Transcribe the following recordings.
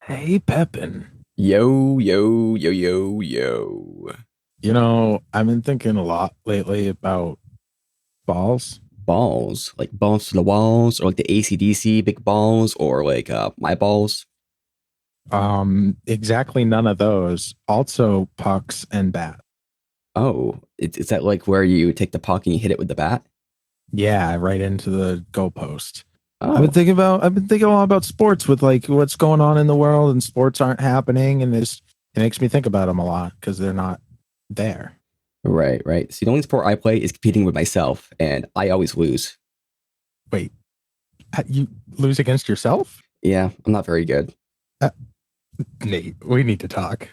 Hey, Pepin. Yo, yo, yo, yo, yo. I've been thinking a lot lately about balls. Balls. Like balls to the walls, or like the ACDC big balls, or like my balls. Exactly none of those. Also, pucks and bat. Oh, is that like where you take the puck and you hit it with the bat? Yeah, right into the goalpost. Oh, I've been thinking a lot about sports with like what's going on in the world, and sports aren't happening, and it makes me think about them a lot because they're not there. right, right. See, the only sport I play is competing with myself, and I always lose. Wait, you lose against yourself? Yeah, I'm not very good. Uh, Nate, we need to talk.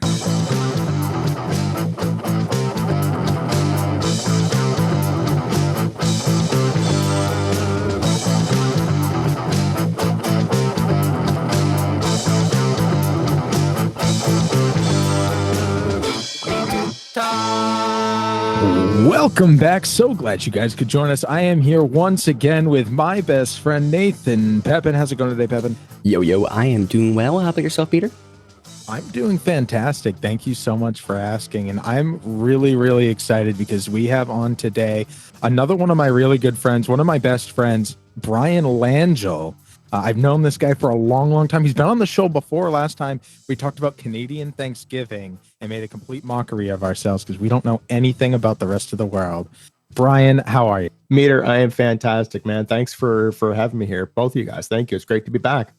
Welcome back. So glad you guys could join us. I am here once again with my best friend Nathan. Pepin, how's it going today, Pepin? Yo, yo, I am doing well. How about yourself, Peter? I'm doing fantastic. Thank you so much for asking. And I'm really, really excited because we have on today another one of my really good friends, one of my best friends, Brian Langille. I've known this guy for a long, long time. He's been on the show before. Last time we talked about Canadian Thanksgiving and made a complete mockery of ourselves because we don't know anything about the rest of the world. Brian, how are you? Meter, I am fantastic, man. Thanks for having me here, both of you guys. Thank you. It's great to be back.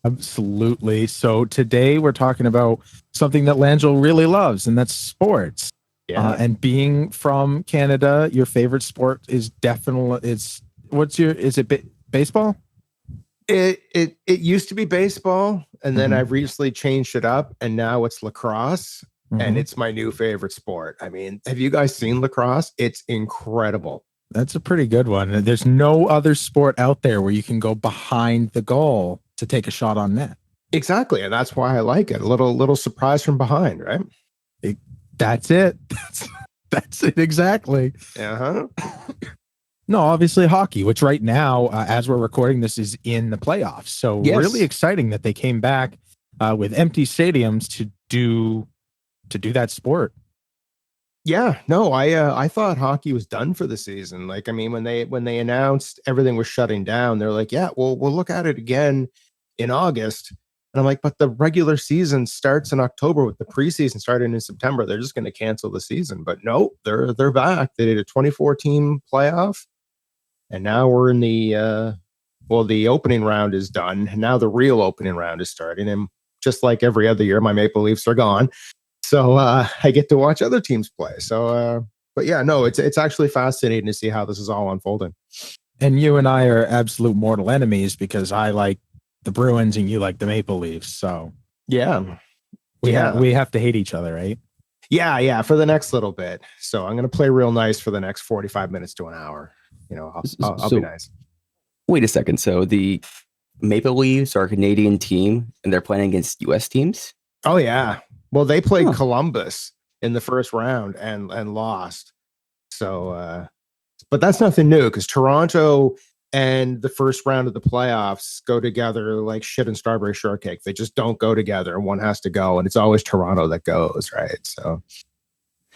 Absolutely. So today we're talking about something that Langell really loves, and that's sports. Yeah. And being from Canada, your favorite sport is definitely is it baseball? It used to be baseball, and then Mhm. I've recently changed it up, and now it's lacrosse, and Mhm. it's my new favorite sport. I mean, have you guys seen lacrosse? It's incredible. That's a pretty good one. There's no other sport out there where you can go behind the goal to take a shot on net. Exactly, and that's why I like it. A little surprise from behind, right? It, that's it. That's it exactly. Uh-huh. No, obviously hockey, which right now, as we're recording this, is in the playoffs. So really Yes. exciting that they came back with empty stadiums to do that sport. Yeah, no, I thought hockey was done for the season. Like, I mean, when they announced everything was shutting down, they're like, yeah, well, we'll look at it again in August. And I'm like, but the regular season starts in October with the preseason starting in September. They're just going to cancel the season. But no, they're back. They did a 2014 playoff, and now we're in the opening round is done, and now the real opening round is starting. And just like every other year, my Maple Leafs are gone. So I get to watch other teams play. So, but yeah, no, it's actually fascinating to see how this is all unfolding. And you and I are absolute mortal enemies because I like the Bruins and you like the Maple Leafs. So Yeah, we yeah, have to hate each other, right? yeah. For the next little bit, so I'm gonna play real nice for the next 45 minutes to an hour. You know, I'll be So, nice. wait a second. So the Maple Leafs are a Canadian team, and they're playing against U.S. teams. Oh yeah. Well, they played Huh. Columbus in the first round and lost. So, but that's nothing new because Toronto and the first round of the playoffs go together like shit and strawberry shortcake. They just don't go together, and one has to go, and it's always Toronto that goes, right? So,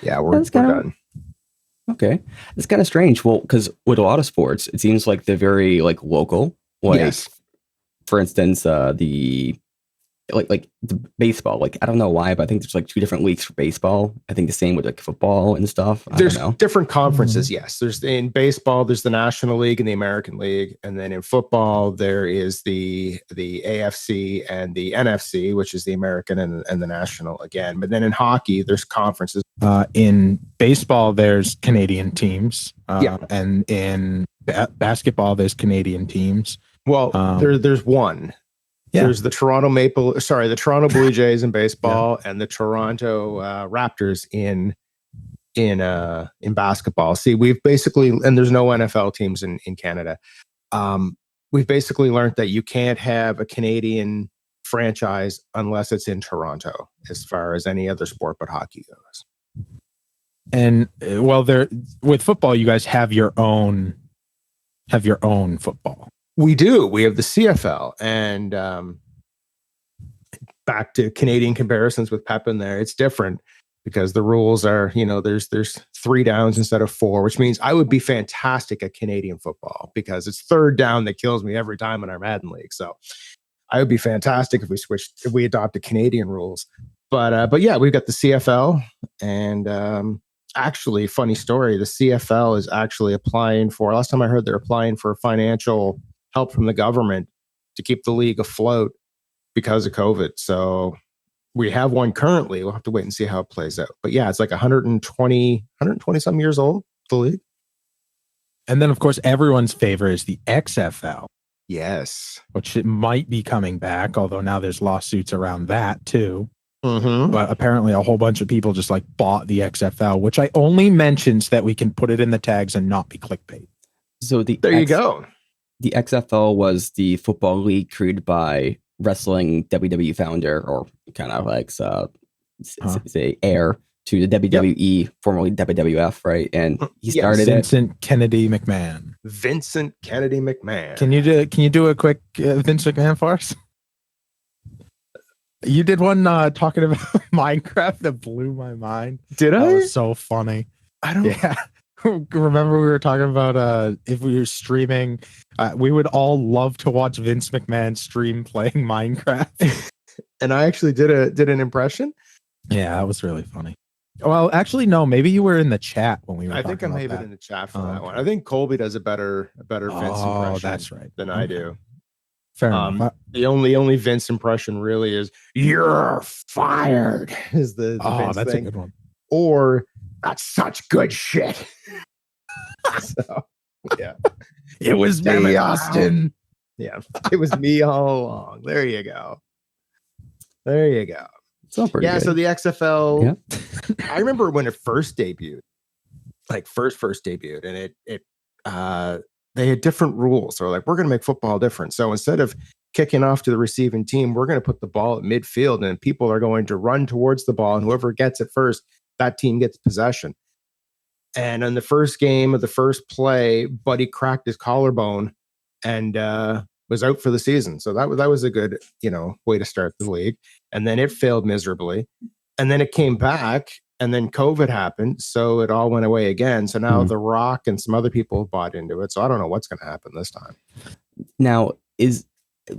yeah, That's we're kind of done. okay. It's kind of strange. Well, because with a lot of sports, it seems like they're very like local. Like, Yes, for instance, the like the baseball. Like, I don't know why, but I think there's like two different leagues for baseball. I think the same with like football and stuff. I don't there's know. different Mhm. conferences. Yes, there's in baseball, there's the National League and the American League, and then in football, there is the AFC and the NFC, which is the American and the National again. But then in hockey, there's conferences. In baseball, there's Canadian teams, Yeah. and in basketball, there's Canadian teams. Well, Um, there's one. yeah, There's the Toronto Blue Jays in yeah. baseball and the Toronto Raptors in basketball. See, we've basically, and there's no NFL teams in Canada. Um, we've basically learned that you can't have a Canadian franchise unless it's in Toronto, as far as any other sport but hockey goes. And well, there with football, you guys have your own football. We do. We have the CFL, and back to Canadian comparisons with Pep in there, it's different because the rules are, there's 3 downs instead of 4, which means I would be fantastic at Canadian football because it's third down that kills me every time in our Madden League. So I would be fantastic if we adopted Canadian rules. But yeah, we've got the CFL, and actually, funny story, the CFL is actually applying for. Last time I heard, they're applying for financial help from the government to keep the league afloat because of COVID. So we have one currently. We'll have to wait and see how it plays out. But yeah, it's like 120 some years old, the league. And then, of course, everyone's favorite is the XFL. Yes. Which it might be coming back, although now there's lawsuits around that too. Mm-hmm. But apparently a whole bunch of people just like bought the XFL, which I only mentioned so that we can put it in the tags and not be clickbait. So there you go. The XFL was the football league created by wrestling WWE founder, or kind of like say heir to the WWE, formerly WWF, right? And he started Vincent Kennedy McMahon. Vincent Kennedy McMahon. Can you do a quick Vince McMahon for us? You did one talking about Minecraft that blew my mind. Did I? That was so funny. I don't. Yeah. Remember we were talking about if we were streaming, we would all love to watch Vince McMahon stream playing Minecraft. And I actually did an impression. Yeah, that was really funny. Well, actually, no. Maybe you were in the chat when we were. I think I may have been in the chat for that one. I think Colby does a better Vince impression. That's right. Than I do. Fair enough. The only Vince impression really is "You're fired." Is the Vince that's thing. a good one. Or that's such good shit. So yeah, it was me, Austin. Yeah, it was me all along. There you go. So good. So the XFL. Yeah. I remember when it first debuted, like first debuted, and it they had different rules. So like, we're going to make football different. So instead of kicking off to the receiving team, we're going to put the ball at midfield, and people are going to run towards the ball, and whoever gets it first, that team gets possession. And in the first game of the first play, Buddy cracked his collarbone and was out for the season. So that was a good, way to start the league. And then it failed miserably. And then it came back, and then COVID happened. So it all went away again. So now The Rock and some other people have bought into it. So I don't know what's going to happen this time. Now, is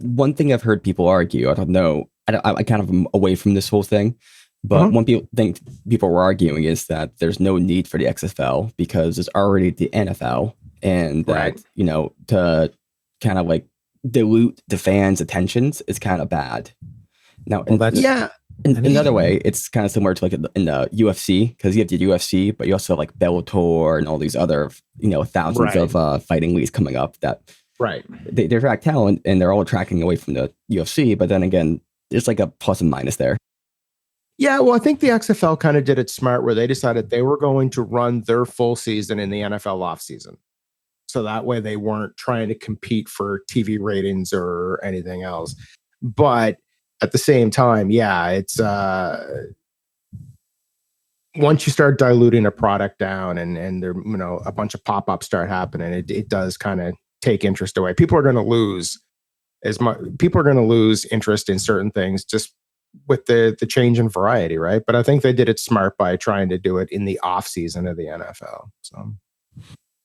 one thing I've heard people argue, I don't know, I kind of am away from this whole thing. But one thing people were arguing is that there's no need for the XFL because there's already the NFL, and that, to kind of like dilute the fans' attentions is kind of bad. Now, another way, it's kind of similar to like in the UFC, because you have the UFC, but you also have like Bellator and all these other, thousands of fighting leagues coming up that they attract talent, and they're all attracting away from the UFC. But then again, there's like a plus and minus there. Yeah, well, I think the XFL kind of did it smart, where they decided they were going to run their full season in the NFL offseason. So that way they weren't trying to compete for TV ratings or anything else. But at the same time, it's once you start diluting a product down and there, a bunch of pop-ups start happening, it does kind of take interest away. People are going to lose interest in certain things just with the change in variety, right? But I think they did it smart by trying to do it in the off season of the NFL. So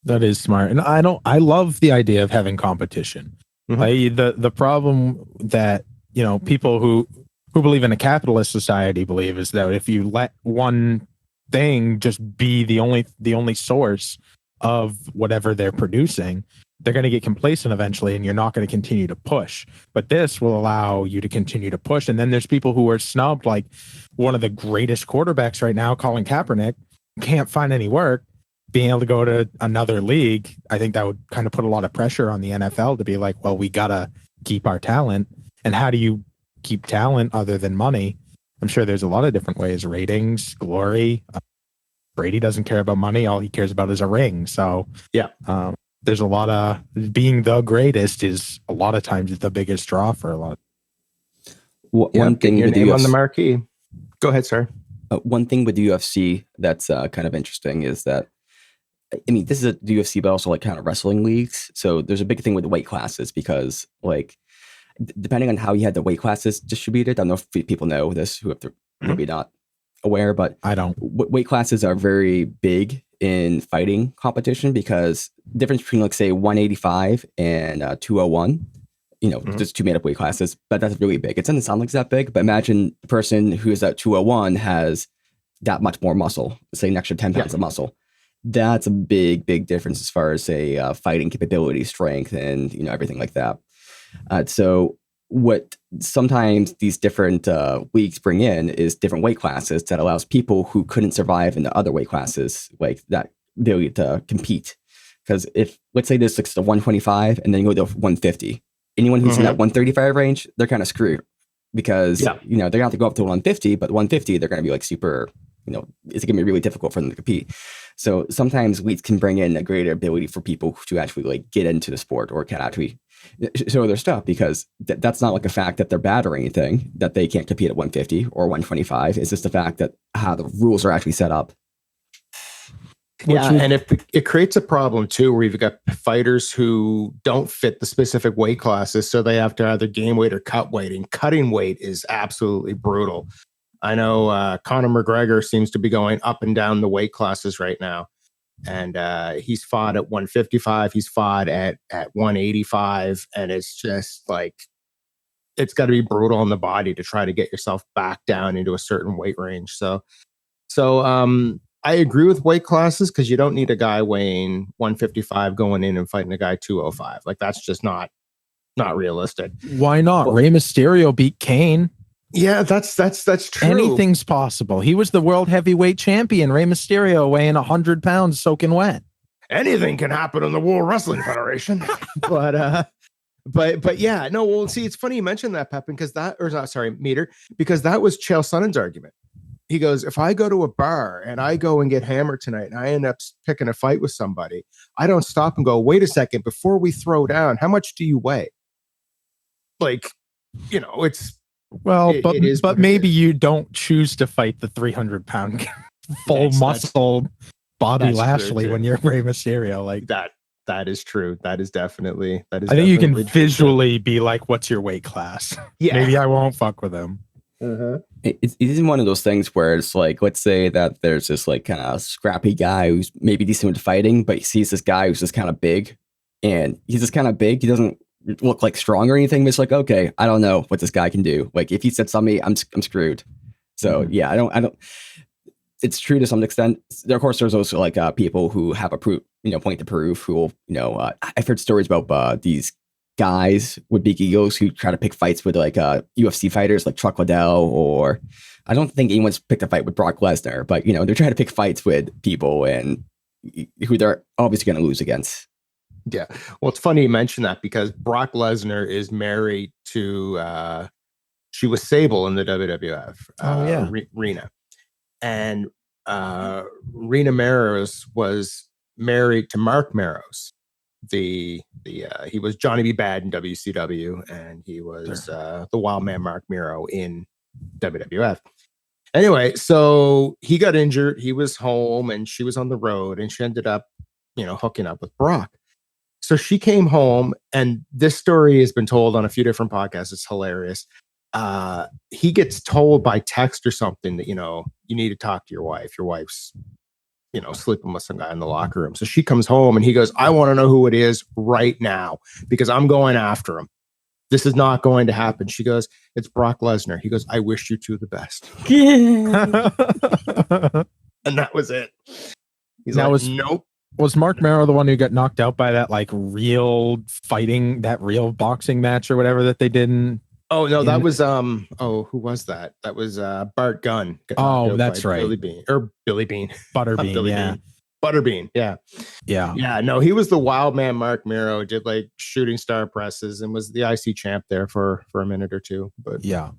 that is smart, and I love the idea of having competition. The problem that people who believe in a capitalist society believe is that if you let one thing just be the only source of whatever they're producing, they're going to get complacent eventually, and you're not going to continue to push. But this will allow you to continue to push. And then there's people who are snubbed, like one of the greatest quarterbacks right now, Colin Kaepernick, can't find any work. Being able to go to another league, I think that would kind of put a lot of pressure on the NFL to be like, well, we got to keep our talent. And how do you keep talent other than money? I'm sure there's a lot of different ways: ratings, glory. Brady doesn't care about money. All he cares about is a ring. So there's a lot of being the greatest is a lot of times the biggest draw for a lot. One thing your name on the marquee. Go ahead, sir. One thing with UFC that's kind of interesting is that, I mean, this is the UFC, but also like kind of wrestling leagues. So there's a big thing with the weight classes, because like depending on how he had the weight classes distributed. I don't know if people know this, who have to, maybe not aware, but I don't. Weight classes are very big in fighting competition because the difference between, like, say, 185 and 201, just two made up weight classes, but that's really big. It doesn't sound like it's that big, but imagine a person who is at 201 has that much more muscle, say an extra 10 pounds of muscle. That's a big, big difference as far as, say, fighting capability, strength, and everything like that. So what sometimes these different leagues bring in is different weight classes that allows people who couldn't survive in the other weight classes, like, that ability to compete. Because if, let's say, there's like the 125 and then you go to 150, anyone who's in that 135 range, they're kind of screwed because they're gonna have to go up to 150, but 150 they're gonna be like super, it's gonna be really difficult for them to compete. So sometimes leagues can bring in a greater ability for people to actually like get into the sport or can actually show their stuff, because that's not like a fact that they're bad or anything, that they can't compete at 150 or 125. It's just the fact that how the rules are actually set up. And it creates a problem too, where you've got fighters who don't fit the specific weight classes, so they have to either gain weight or cut weight. And cutting weight is absolutely brutal. I know Conor McGregor seems to be going up and down the weight classes right now, and he's fought at 155, he's fought at 185, and it's just like, it's got to be brutal on the body to try to get yourself back down into a certain weight range. So I agree with weight classes, because you don't need a guy weighing 155 going in and fighting a guy 205. Like, that's just not realistic. Why not? Rey Mysterio beat Kane. Yeah, that's true. Anything's possible. He was the world heavyweight champion. Rey Mysterio weighing 100 pounds soaking wet. Anything can happen in the World Wrestling Federation. But yeah, no, well, see, it's funny you mentioned that, Pepin, Meter, because that was Chael Sonnen's argument. He goes, if I go to a bar and I go and get hammered tonight and I end up picking a fight with somebody, I don't stop and go, wait a second, before we throw down, how much do you weigh? Like, it's... Well, but maybe you don't choose to fight the 300-pound full muscle Bobby Lashley when you're Rey Mysterio. Like that. That is true. That is definitely. I think you can visually be like, "What's your weight class?" Yeah. Maybe I won't fuck with him. It isn't one of those things where it's like, let's say that there's this like kind of scrappy guy who's maybe decent with fighting, but he sees this guy who's just kind of big, and he's just kind of big. He doesn't look like strong or anything, but it's like, okay, I don't know what this guy can do. Like, if he sits on me, I'm screwed. So yeah, I don't. It's true to some extent. Of course, there's also like people who have a point to prove. Who will, I've heard stories about these guys with big egos who try to pick fights with like UFC fighters like Chuck Liddell, or I don't think anyone's picked a fight with Brock Lesnar, but they're trying to pick fights with people and who they're obviously going to lose against. Yeah, well, it's funny you mention that, because Brock Lesnar is married to she was Sable in the WWF. Rena, and Rena Maros was married to Mark Maros. He was Johnny B. Bad in WCW, and he was the Wild Man Mark Miro in WWF. Anyway, so he got injured. He was home, and she was on the road, and she ended up, hooking up with Brock. So she came home, and this story has been told on a few different podcasts. It's hilarious. He gets told by text or something that, you need to talk to your wife. Your wife's, sleeping with some guy in the locker room. So she comes home and he goes, I want to know who it is right now, because I'm going after him. This is not going to happen. She goes, it's Brock Lesnar. He goes, I wish you two the best. And that was it. He's like, nope. Was Mark Mero the one who got knocked out by that like real boxing match or whatever that they did in? Oh no, that was who was that? That was Bart Gunn. Oh, that's right. Billy Bean. Butterbean, Billy yeah. Bean. Butterbean, yeah. Yeah, no, he was the wild man Mark Mero, did like shooting star presses and was the IC champ there for a minute or two. But yeah.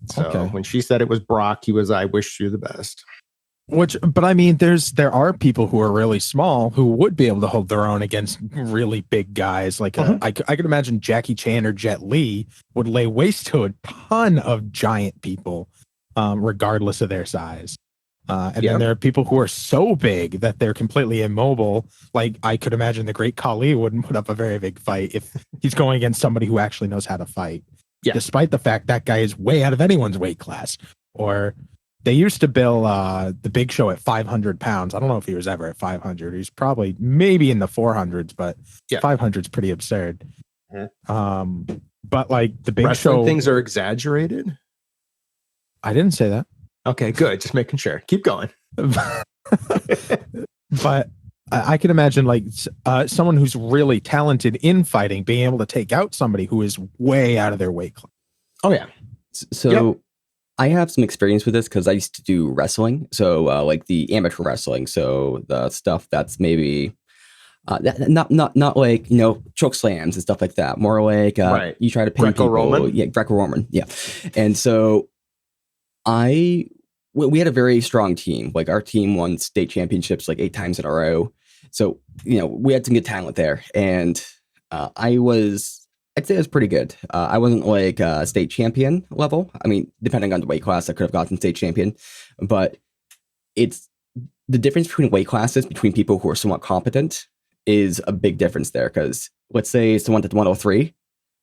So when she said it was Brock, he was, I wish you the best. But I mean, there are people who are really small who would be able to hold their own against really big guys. Like I could imagine Jackie Chan or Jet Li would lay waste to a ton of giant people, regardless of their size. And then there are people who are so big that they're completely immobile. Like I could imagine the great Khali wouldn't put up a very big fight if he's going against somebody who actually knows how to fight. Yeah. Despite the fact that guy is way out of anyone's weight class. Or they used to bill the Big Show at 500 pounds. I don't know if he was ever at 500. He's probably maybe in the 400s, but 500 is pretty absurd. But like the Big Wrestling Show, things are exaggerated. I didn't say that. Okay, good. Just making sure. Keep going. But I can imagine like someone who's really talented in fighting being able to take out somebody who is way out of their weight class. Oh yeah. So I have some experience with this because I used to do wrestling. So like the amateur wrestling. So the stuff that's maybe not like, you know, choke slams and stuff like that. More like you try to pin Greco-Roman? people. Yeah, Greco-Roman. Yeah. And so we had a very strong team. Like our team won state championships like 8 times in a row. So, you know, we had some good talent there. And I'd say I was pretty good. I wasn't like state champion level. I mean, depending on the weight class, I could have gotten state champion. But it's the difference between weight classes between people who are somewhat competent is a big difference there. Because let's say someone at 103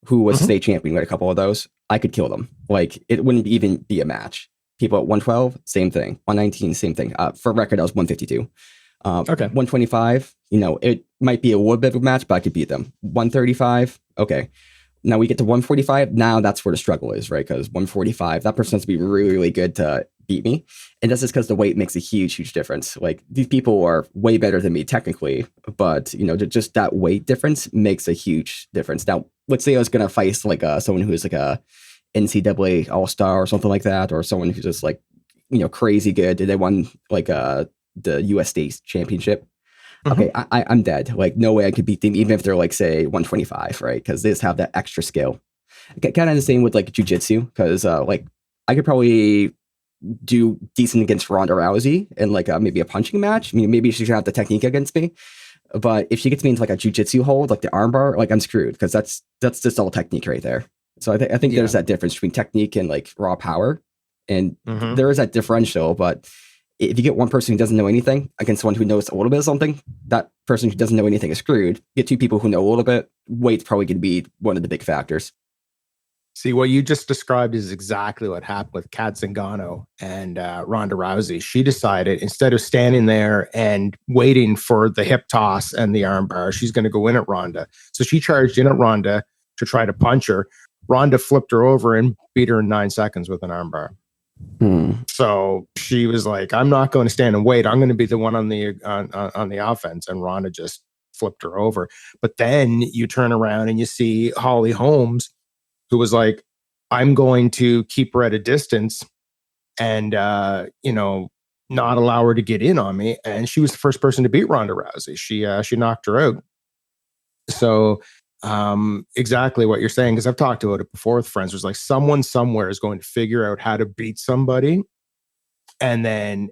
who was state champion, we had a couple of those, I could kill them. Like it wouldn't even be a match. People at 112, same thing. 119, same thing. For record, I was 152. 125, you know, it might be a little bit of a match, but I could beat them. 135, okay. Now we get to 145. Now that's where the struggle is, right? Because 145, that person has to be really, really good to beat me. And that's just because the weight makes a huge, huge difference. Like these people are way better than me technically, but you know, just that weight difference makes a huge difference. Now, let's say I was gonna fight like someone who is like a NCAA All-Star or something like that, or someone who's just like, you know, crazy good. They won like the US State Championship. Okay, I'm dead. Like, no way I could beat them, even if they're like, say, 125, right? Because they just have that extra skill. Kind of the same with like jujitsu, because like I could probably do decent against Ronda Rousey in like maybe a punching match. I mean, maybe she should have the technique against me, but if she gets me into like a jujitsu hold, like the armbar, like I'm screwed because that's just all technique right there. So I think there's that difference between technique and like raw power, and there is that differential. But if you get one person who doesn't know anything against someone who knows a little bit of something, that person who doesn't know anything is screwed. Get 2 people who know a little bit, weight's probably going to be one of the big factors. See, what you just described is exactly what happened with Kat Zingano and Ronda Rousey. She decided instead of standing there and waiting for the hip toss and the armbar, she's going to go in at Ronda. So she charged in at Ronda to try to punch her. Ronda flipped her over and beat her in 9 seconds with an armbar. So she was like, I'm not going to stand and wait. I'm going to be the one on the offense. And Ronda just flipped her over. But then you turn around and you see Holly Holmes, who was like, I'm going to keep her at a distance and, you know, not allow her to get in on me. And she was the first person to beat Ronda Rousey. She knocked her out. So exactly what you're saying, because I've talked about it before with friends. There's like someone somewhere is going to figure out how to beat somebody. And then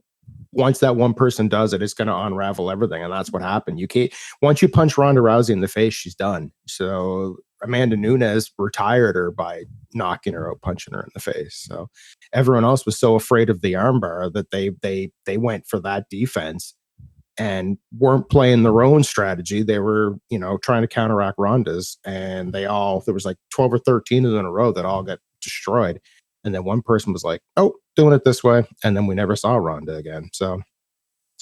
once that one person does it, it's going to unravel everything. And that's what happened. You can't, once you punch Ronda Rousey in the face, she's done. So Amanda Nunes retired her by knocking her out, punching her in the face. So everyone else was so afraid of the armbar that they went for that defense and weren't playing their own strategy. They were, you know, trying to counteract Ronda's, and there was like 12 or 13 of them in a row that all got destroyed. And then one person was like, oh, doing it this way. And then we never saw Ronda again. So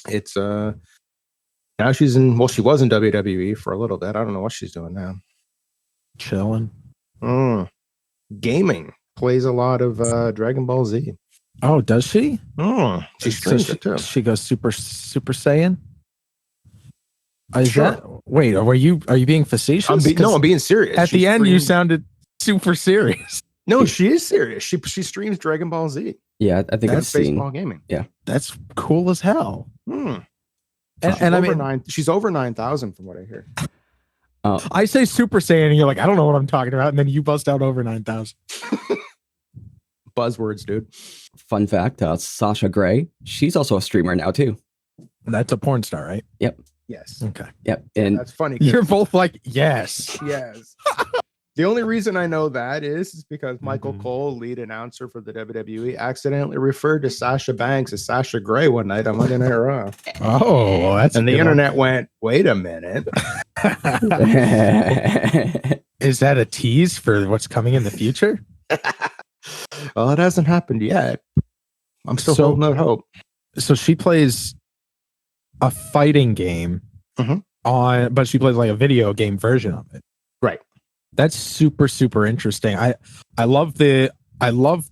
it's, now she was in WWE for a little bit. I don't know what she's doing now. Chilling. Gaming. Plays a lot of Dragon Ball Z. Oh, does she? She streams it too. She goes Super Saiyan. Sure. Wait, are you being facetious? I'm being serious. At the end, you sounded super serious. No, she is serious. She streams Dragon Ball Z. Yeah, I think that's baseball gaming. Yeah, that's cool as hell. And I mean, she's over 9,000 from what I hear. I say Super Saiyan, and you're like, I don't know what I'm talking about, and then you bust out over 9,000. Buzzwords, dude. Fun fact: Sasha Grey, she's also a streamer now too. That's a porn star, right? Yep. Yes. Okay. Yep. And that's funny. You're both like, yes. Yes. The only reason I know that is because Michael Mhm. Cole, lead announcer for the WWE, accidentally referred to Sasha Banks as Sasha Grey one night on Monday Night Raw. Oh, well, that's And a the good one. internet went, wait a minute. Is that a tease for what's coming in the future? Well, it hasn't happened yet. I'm still So- holding out hope. So she plays a fighting game Mhm. but she plays like a video game version of it. Right. That's super, super interesting. I love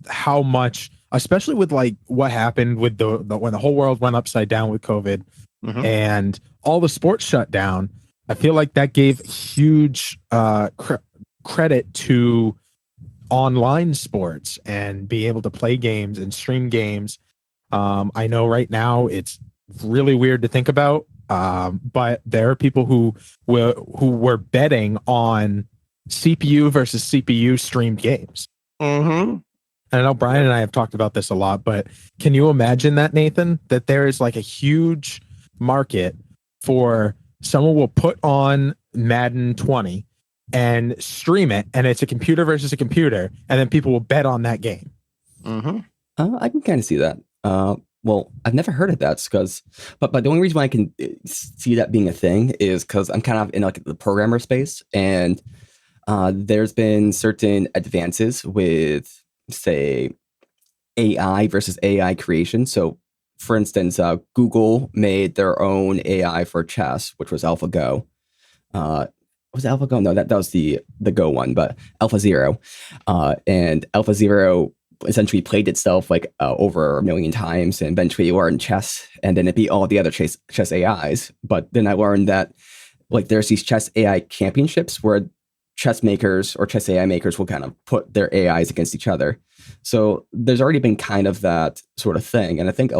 how much, especially with like what happened with the when the whole world went upside down with COVID Mhm. and all the sports shut down. I feel like that gave huge credit to online sports and be able to play games and stream games. I know right now it's really weird to think about, but there are people who were betting on CPU versus CPU streamed games. Mm-hmm. And I know Brian and I have talked about this a lot, but can you imagine that, Nathan? That there is like a huge market for someone will put on Madden 20 and stream it, and it's a computer versus a computer, and then people will bet on that game. Mm-hmm. I can kind of see that. Well, I've never heard of that but the only reason why I can see that being a thing is because I'm kind of in like the programmer space, and there's been certain advances with, say, AI versus AI creation. So, for instance, Google made their own AI for chess, which was AlphaGo. Was it AlphaGo? No, that was the Go one, but AlphaZero. And AlphaZero essentially played itself like over 1 million times and eventually learned chess, and then it beat all the other chess AIs. But then I learned that like there's these chess AI championships where chess makers or chess AI makers will kind of put their AIs against each other. So there's already been kind of that sort of thing. And I think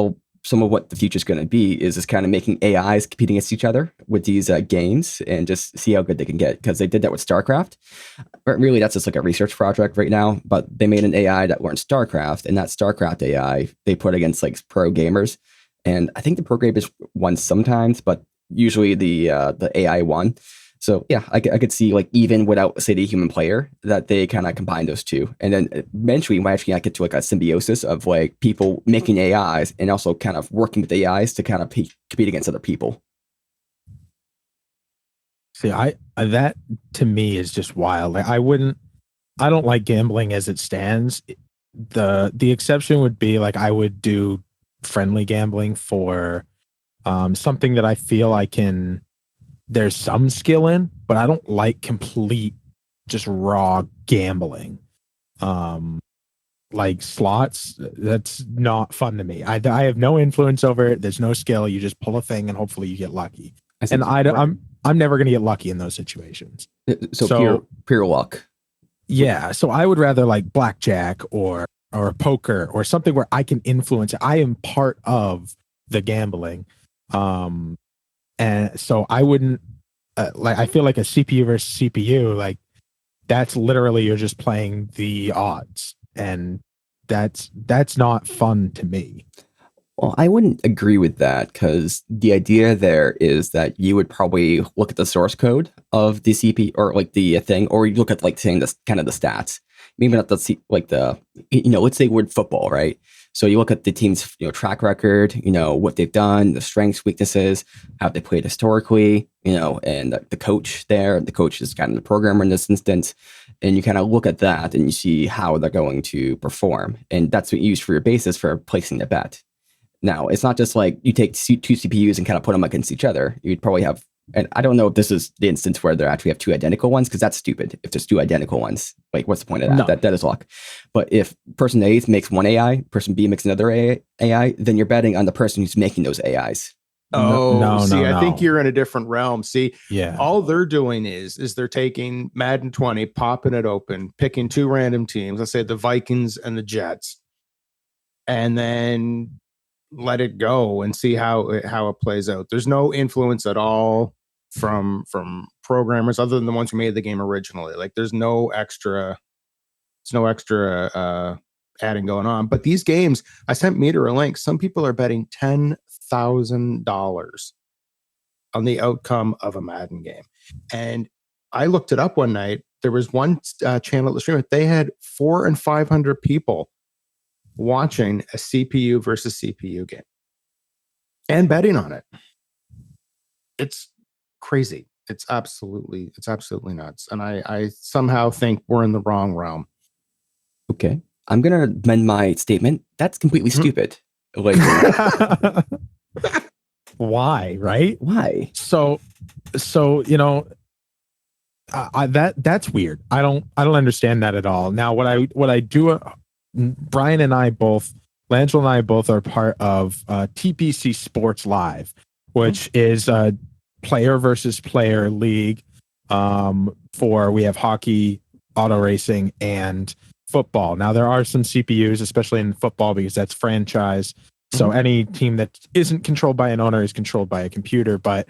some of what the future is going to be is just kind of making AIs competing against each other with these games and just see how good they can get. Because they did that with StarCraft. But really, that's just like a research project right now. But they made an AI that learned StarCraft, and that StarCraft AI they put against like pro gamers. And I think the pro gamers won sometimes, but usually the AI won. So yeah, I could see like even without say the human player that they kind of combine those two, and then eventually we might actually get to like a symbiosis of like people making AIs and also kind of working with AIs to kind of compete against other people. See, I that to me is just wild. Like I don't like gambling as it stands. The exception would be like I would do friendly gambling for something that I feel there's some skill in, but I don't like complete just raw gambling. Like slots, that's not fun to me. I have no influence over it. There's no skill. You just pull a thing and hopefully you get lucky. And I'm never going to get lucky in those situations. So pure luck. Yeah, so I would rather like blackjack or poker or something where I can influence it. I am part of the gambling. And so I wouldn't like I feel like a CPU versus CPU like that's literally you're just playing the odds and that's not fun to me. Well, I wouldn't agree with that because the idea there is that you would probably look at the source code of the CP or like the thing, or you look at like saying this kind of the stats. Maybe not like the let's say word football, right? So you look at the team's track record, what they've done, the strengths, weaknesses, how they played historically, and the coach there. The coach is kind of the programmer in this instance, and you kind of look at that and you see how they're going to perform, and that's what you use for your basis for placing the bet. Now, it's not just like you take two CPUs and kind of put them against each other. You'd probably have, and I don't know if this is the instance where they actually have two identical ones, because that's stupid. If there's two identical ones, like what's the point of that? No. That is luck. But if person A makes one AI, person B makes another AI, then you're betting on the person who's making those AIs. I think you're in a different realm. See, Yeah. all they're doing is they're taking Madden 20, popping it open, picking two random teams, let's say the Vikings and the Jets, and then let it go and see how it plays out. There's no influence at all from programmers other than the ones who made the game originally. Like there's no extra adding going on. But these games, I sent Meter a link. Some people are betting $10,000 on the outcome of a Madden game. And I looked it up one night. There was one channel that streamed. They had 400 and 500 people watching a CPU versus CPU game and betting on it. It's crazy. It's absolutely nuts. And I somehow think we're in the wrong realm. Okay. I'm going to amend my statement. That's completely stupid. Like, why, right? why? So you know, that's weird. I don't understand that at all. Now, what I do, Brian and I both, Langille and I both are part of TPC Sports Live, which is a player versus player league. We have hockey, auto racing, and football. Now there are some CPUs, especially in football, because that's franchise. So any team that isn't controlled by an owner is controlled by a computer, but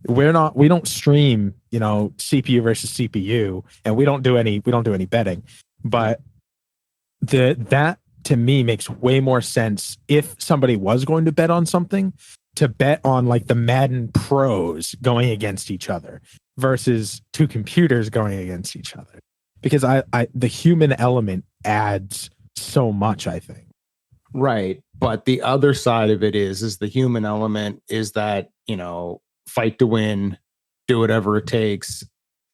we don't stream, CPU versus CPU, and we don't do any betting. But that to me makes way more sense if somebody was going to bet on something, to bet on like the Madden pros going against each other versus two computers going against each other. Because the human element adds so much, I think. Right. But the other side of it is the human element is that, fight to win, do whatever it takes,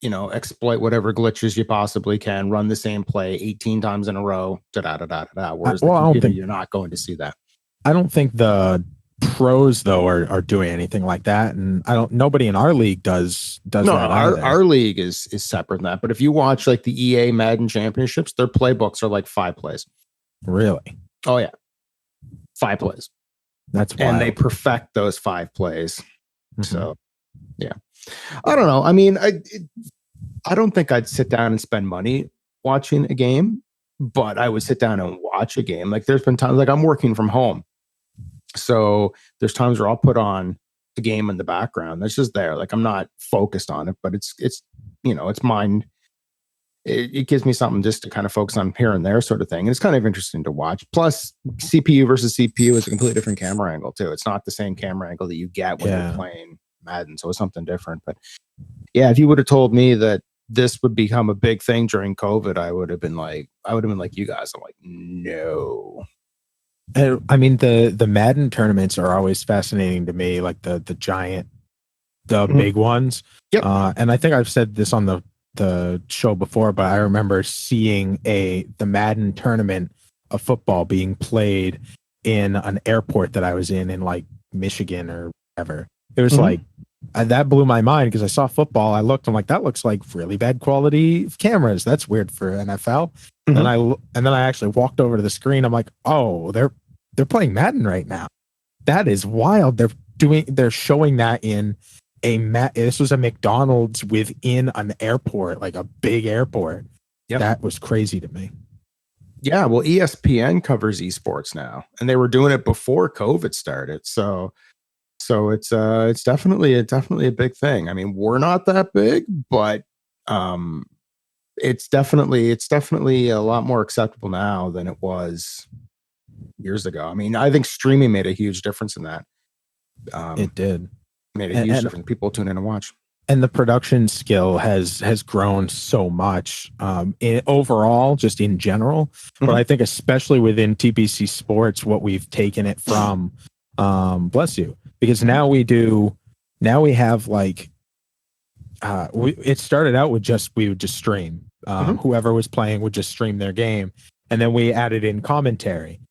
exploit whatever glitches you possibly can, run the same play 18 times in a row, Whereas the computer, you're not going to see that. I don't think the pros though are doing anything like that, and nobody in our league does that either. Our league is separate than that. But if you watch like the EA Madden Championships, their playbooks are like 5 plays. Really? Oh yeah, 5 plays. That's wild. And they perfect those 5 plays. So yeah, I don't know. I mean, I don't think I'd sit down and spend money watching a game, but I would sit down and watch a game. Like there's been times, like I'm working from home, so there's times where I'll put on the game in the background. That's just there. Like I'm not focused on it, but it's mine. It gives me something just to kind of focus on here and there sort of thing. And it's kind of interesting to watch. Plus CPU versus CPU is a completely different camera angle too. It's not the same camera angle that you get when you're playing Madden. So it's something different. But yeah, if you would have told me that this would become a big thing during COVID, I would have been like you guys. I'm like, no. I mean, the Madden tournaments are always fascinating to me, like the giant, big ones. Yep. And I think I've said this on the show before, but I remember seeing the Madden tournament of football being played in an airport that I was in like Michigan or whatever. It was like, that blew my mind because I saw football. I looked, I'm like, that looks like really bad quality cameras. That's weird for NFL. And then I actually walked over to the screen. I'm like, oh, they're playing Madden right now. That is wild. They're showing that in this was a McDonald's within an airport, like a big airport. Yep. That was crazy to me. Yeah, well, ESPN covers esports now, and they were doing it before COVID started. So it's definitely a big thing. I mean, we're not that big, but it's definitely a lot more acceptable now than it was years ago. I mean, I think streaming made a huge difference in that. It did. Made a huge difference. People tune in and watch. And the production skill has grown so much overall, just in general. But I think especially within TPC Sports, what we've taken it from, bless you, because now we have like, it started out with we would just stream. Whoever was playing would just stream their game. And then we added in commentary.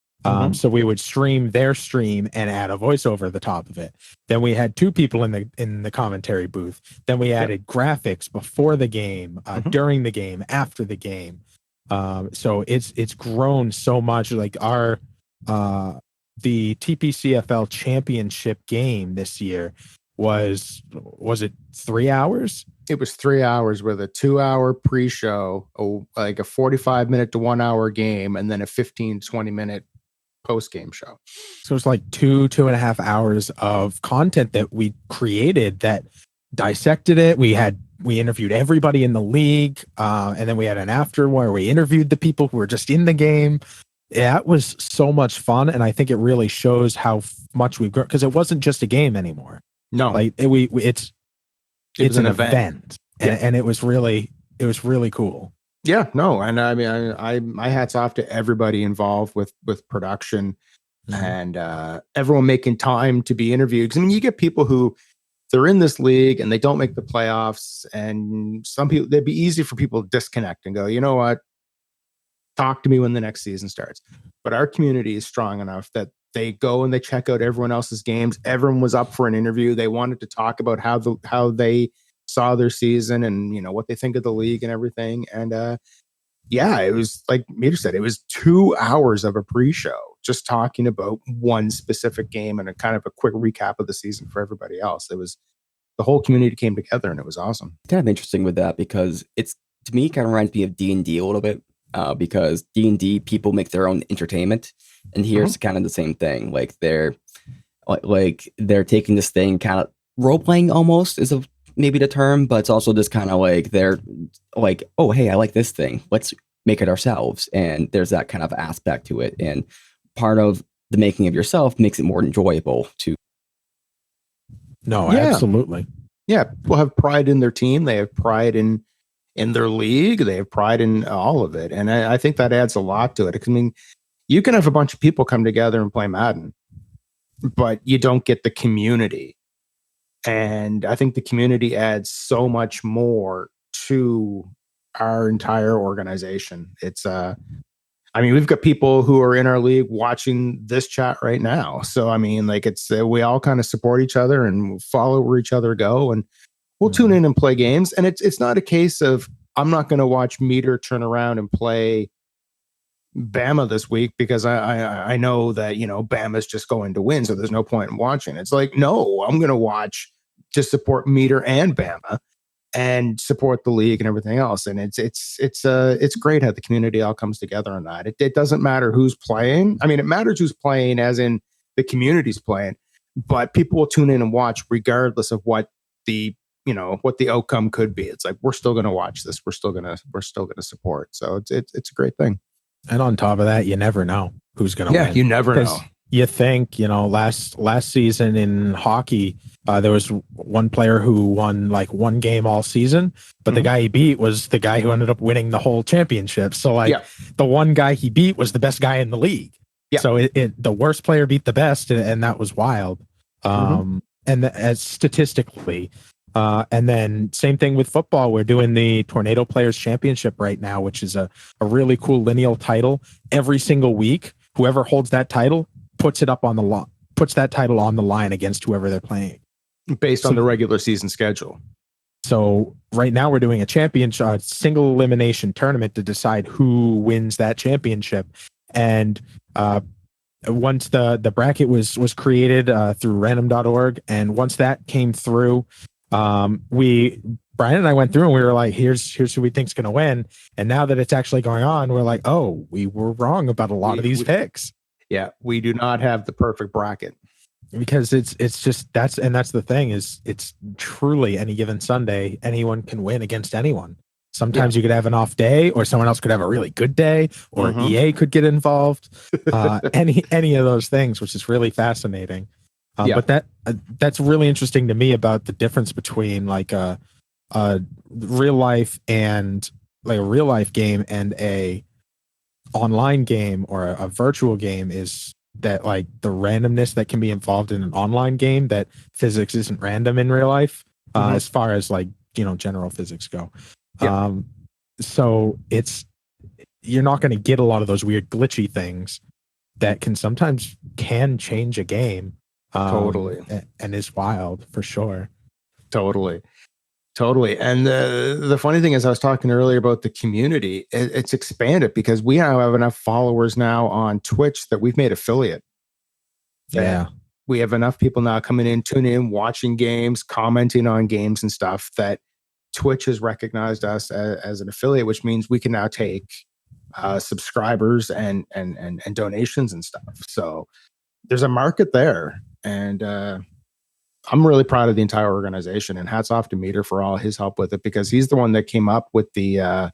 So we would stream their stream and add a voiceover at the top of it. Then we had 2 people in the commentary booth. Then we added graphics before the game, during the game, after the game. So it's grown so much. Like the TPCFL championship game this year was it 3 hours? It was 3 hours with a 2-hour pre-show, like a 45-minute to 1 hour game, and then a 15-20 minute post-game show. So it's like 2.5 hours of content that we created that dissected it. We interviewed everybody in the league, and then we had an after where we interviewed the people who were just in the game. Yeah, it was so much fun, and I think it really shows how much we've grown, because it wasn't just a game anymore. No, like it's an event. and it was really cool. Yeah, no, and I mean, I my hats off to everybody involved with production and everyone making time to be interviewed. Because I mean, you get people who they're in this league and they don't make the playoffs, and some people, it'd be easy for people to disconnect and go, you know what, talk to me when the next season starts. But our community is strong enough that they go and they check out everyone else's games. Everyone was up for an interview. They wanted to talk about how they saw their season and what they think of the league and everything. And yeah, it was like Meter said, it was 2 hours of a pre-show just talking about one specific game and a kind of a quick recap of the season for everybody else. It was the whole community came together and it was awesome. Kind of interesting with that because it's, to me, kind of reminds me of D&D a little bit. Because D&D people make their own entertainment, and here it's kind of the same thing. Like they're taking this thing kind of role playing almost is maybe the term, but it's also just kind of like they're like, oh hey, I like this thing, let's make it ourselves, and there's that kind of aspect to it. And part of the making of yourself makes it more enjoyable to. No, absolutely. Yeah, people have pride in their team. They have pride in their league. They have pride in all of it. And I think that adds a lot to it. I mean, you can have a bunch of people come together and play Madden, but you don't get the community. And I think the community adds so much more to our entire organization. It's I mean, we've got people who are in our league watching this chat right now. So I mean, like it's we all kind of support each other and follow where each other go, and we'll tune in and play games. And it's not a case of I'm not going to watch Meter turn around and play Bama this week because I know that Bama's just going to win, so there's no point in watching. It's like, no, I'm going to watch to support Meter and Bama and support the league and everything else. And it's great how the community all comes together on that. It doesn't matter who's playing. I mean, it matters who's playing, as in the community's playing, but people will tune in and watch regardless of what the outcome could be. It's like, we're still going to watch this. We're still going to support. So it's a great thing. And on top of that, you never know who's going to win. Yeah, you never know. You think, last season in hockey, there was one player who won like one game all season, but the guy he beat was the guy who ended up winning the whole championship. So the one guy he beat was the best guy in the league. Yeah. So the worst player beat the best, and that was wild. And as statistically, and then same thing with football. We're doing the Tornado Players Championship right now, which is a really cool lineal title. Every single week, whoever holds that title puts that title on the line against whoever they're playing based on the regular season schedule. So right now we're doing a championship, single elimination tournament to decide who wins that championship. And once the bracket was created through random.org, and once that came through, Brian and I went through and we were like, here's who we think's going to win. And now that it's actually going on, we're like, oh, we were wrong about a lot of these picks. Yeah, we do not have the perfect bracket, because it's just that's the thing is it's truly any given Sunday, anyone can win against anyone. Sometimes you could have an off day, or someone else could have a really good day, or EA could get involved. Any of those things, which is really fascinating. But that's really interesting to me about the difference between like a real life and like a real life game and a online game or a virtual game is that like the randomness that can be involved in an online game, that physics isn't random in real life, as far as like general physics go. So you're not going to get a lot of those weird glitchy things that sometimes change a game. Totally. And is wild for sure. Totally. And the funny thing is, I was talking earlier about the community. It's expanded because we now have enough followers now on Twitch that we've made affiliate. Yeah. We have enough people now coming in, tuning in, watching games, commenting on games and stuff, that Twitch has recognized us as an affiliate, which means we can now take subscribers and donations and stuff. So there's a market there. And I'm really proud of the entire organization, and hats off to Meter for all his help with it, because he's the one that came up with the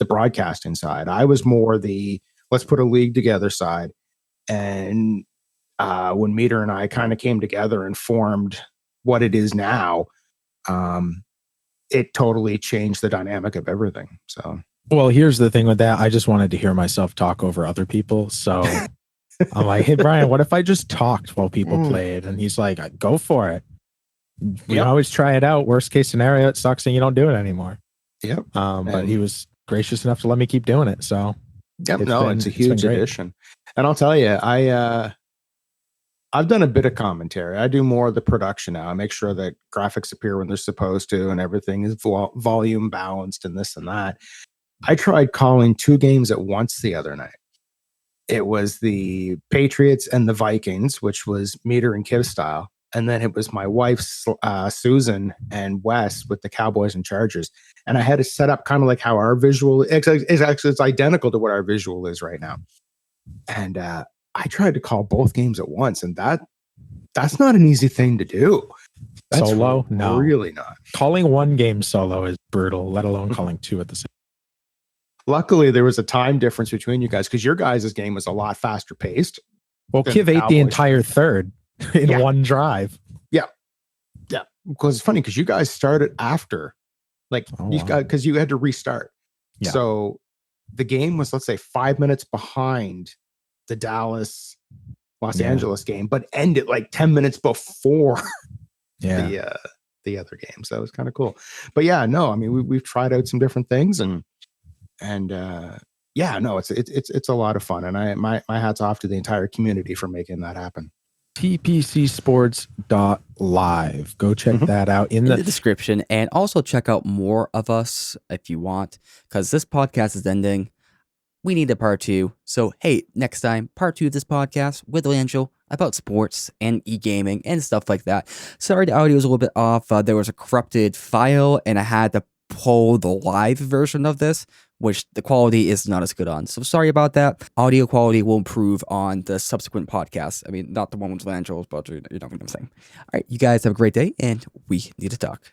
broadcasting side. I was more the let's put a league together side. And when Meter and I kind of came together and formed what it is now, it totally changed the dynamic of everything. So, Well, here's the thing with that. I just wanted to hear myself talk over other people. So I'm like, hey, Brian, what if I just talked while people played? And he's like, go for it. We can always try it out. Worst case scenario, it sucks and you don't do it anymore. Yep. But he was gracious enough to let me keep doing it. So yep. It's a huge addition. And I'll tell you, I've done a bit of commentary. I do more of the production now. I make sure that graphics appear when they're supposed to and everything is volume balanced and this and that. I tried calling 2 games at once the other night. It was the Patriots and the Vikings, which was meter and Kiv style. And then it was my wife's Susan and Wes with the Cowboys and Chargers. And I had it set up kind of like how our visual it's identical to what our visual is right now. And I tried to call both games at once, and that's not an easy thing to do. That's solo? No, really not. Calling one game solo is brutal, let alone calling 2 at the same. Luckily, there was a time difference between you guys because your guys' game was a lot faster paced. Well, Kiv ate the entire third in one drive. Yeah. Because it's funny because you guys started after, because you had to restart. Yeah. So the game was, let's say, 5 minutes behind the Dallas Los Angeles game, but ended like 10 minutes before the other game. So it was kind of cool. But yeah, no, I mean, we've tried out some different things and it's a lot of fun. And my hat's off to the entire community for making that happen. tpcsports.live. Go check that out in the description, and also check out more of us if you want, because this podcast is ending. We need a part 2. So, hey, next time, part 2 of this podcast with Langille about sports and e-gaming and stuff like that. Sorry, the audio was a little bit off. There was a corrupted file, and I had to pull the live version of this, which the quality is not as good on. So, sorry about that. Audio quality will improve on the subsequent podcasts. I mean, not the one with Langille, but you know what I'm saying. All right, you guys have a great day, and we need to talk.